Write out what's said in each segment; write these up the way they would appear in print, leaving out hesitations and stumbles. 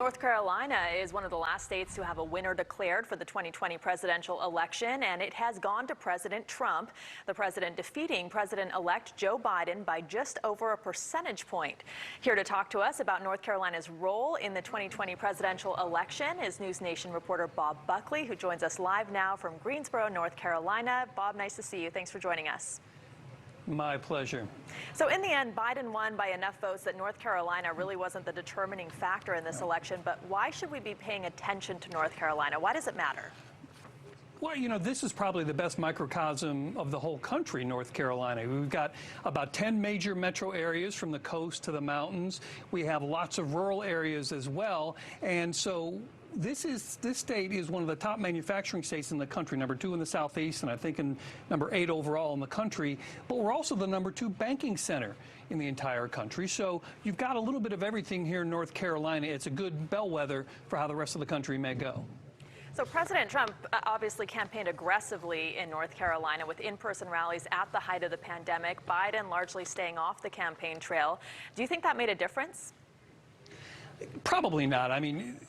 North Carolina is one of the last states to have a winner declared for the 2020 presidential election, and it has gone to President Trump, the president defeating President-elect Joe Biden by just over a percentage point. Here to talk to us about North Carolina's role in the 2020 presidential election is News Nation reporter Bob Buckley, who joins us live now from Greensboro, North Carolina. Bob, nice to see you. Thanks for joining us. My pleasure. So in the end, Biden won by enough votes that North Carolina really wasn't the determining factor in this election. But why should we be paying attention to North Carolina? Why does it matter? Well, you know, this is probably the best microcosm of the whole country, North Carolina. We've got about 10 major metro areas from the coast to the mountains. We have lots of rural areas as well. And so this state is one of the top manufacturing states in the country, number 2 in the Southeast, and I think in number 8 overall in the country. But we're also the number 2 banking center in the entire country. So you've got a little bit of everything here in North Carolina. It's a good bellwether for how the rest of the country may go. So President Trump obviously campaigned aggressively in North Carolina with in-person rallies at the height of the pandemic. Biden largely staying off the campaign trail. Do you think that made a difference? Probably not. I mean,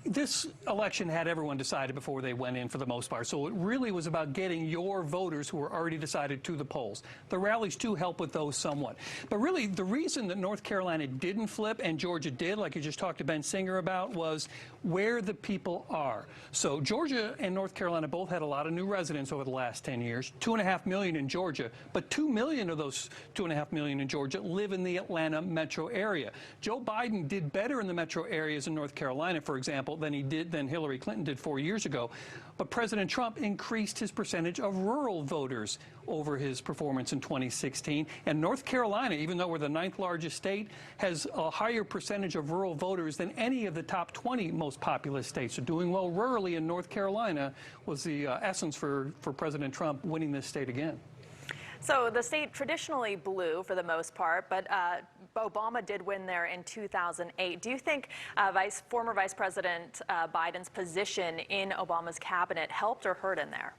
this election had everyone decided before they went in for the most part. So it really was about getting your voters who were already decided to the polls. The rallies, too, help with those somewhat. But really, the reason that North Carolina didn't flip and Georgia did, like you just talked to Ben Singer about, was where the people are. So Georgia and North Carolina both had a lot of new residents over the last 10 years, 2.5 million in Georgia. But 2 million of those 2.5 million in Georgia live in the Atlanta metro area. Joe Biden did better in the metro areas in North Carolina, for example, than Hillary Clinton did 4 years ago. But President Trump increased his percentage of rural voters over his performance in 2016. And North Carolina, even though we're the 9th largest state, has a higher percentage of rural voters than any of the top 20 most populous states. So doing well rurally in North Carolina was the essence for President Trump winning this state again. So the state traditionally blue for the most part, but Obama did win there in 2008. Do you think former Vice President Biden's position in Obama's cabinet helped or hurt in there?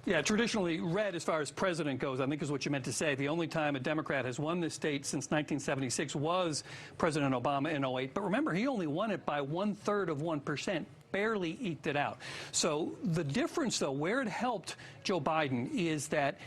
Yeah, traditionally red as far as president goes, I think is what you meant to say. The only time a Democrat has won this state since 1976 was President Obama in 2008. But remember, he only won it by 1/3 of 1%. Barely eked it out. So the difference, though, where it helped Joe Biden is that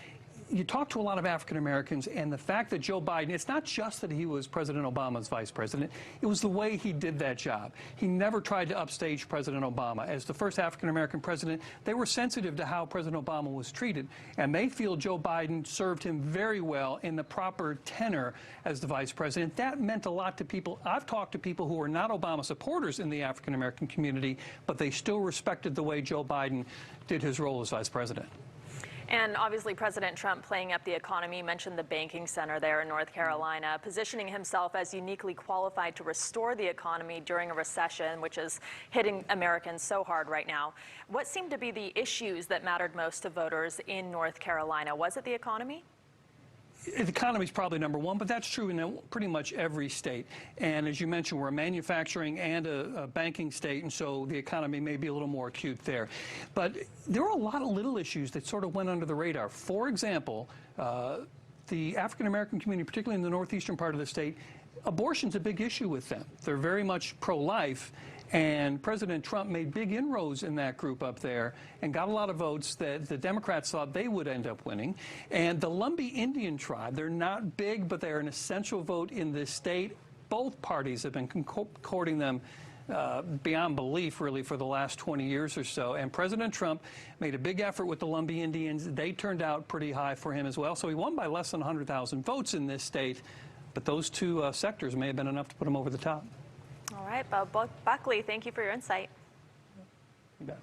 you talk to a lot of African Americans, and the fact that Joe Biden, it's not just that he was President Obama's vice president, it was the way he did that job. He never tried to upstage President Obama. As the first African American president, they were sensitive to how President Obama was treated, and they feel Joe Biden served him very well in the proper tenor as the vice president. That meant a lot to people. I've talked to people who were not Obama supporters in the African American community, but they still respected the way Joe Biden did his role as vice president. And obviously President Trump playing up the economy, mentioned the banking center there in North Carolina, positioning himself as uniquely qualified to restore the economy during a recession, which is hitting Americans so hard right now. What seemed to be the issues that mattered most to voters in North Carolina? Was it the economy? The economy is probably number 1, but that's true in pretty much every state. And as you mentioned, we're a manufacturing and a banking state, and so the economy may be a little more acute there. But there are a lot of little issues that sort of went under the radar. For example, the African-American community, particularly in the northeastern part of the state, abortion's a big issue with them. They're very much pro-life. And President Trump made big inroads in that group up there and got a lot of votes that the Democrats thought they would end up winning. And the Lumbee Indian tribe, they're not big, but they're an essential vote in this state. Both parties have been courting them beyond belief, really, for the last 20 years or so. And President Trump made a big effort with the Lumbee Indians. They turned out pretty high for him as well. So he won by less than 100,000 votes in this state. But those two sectors may have been enough to put him over the top. All right, Bob Buckley, thank you for your insight. You bet.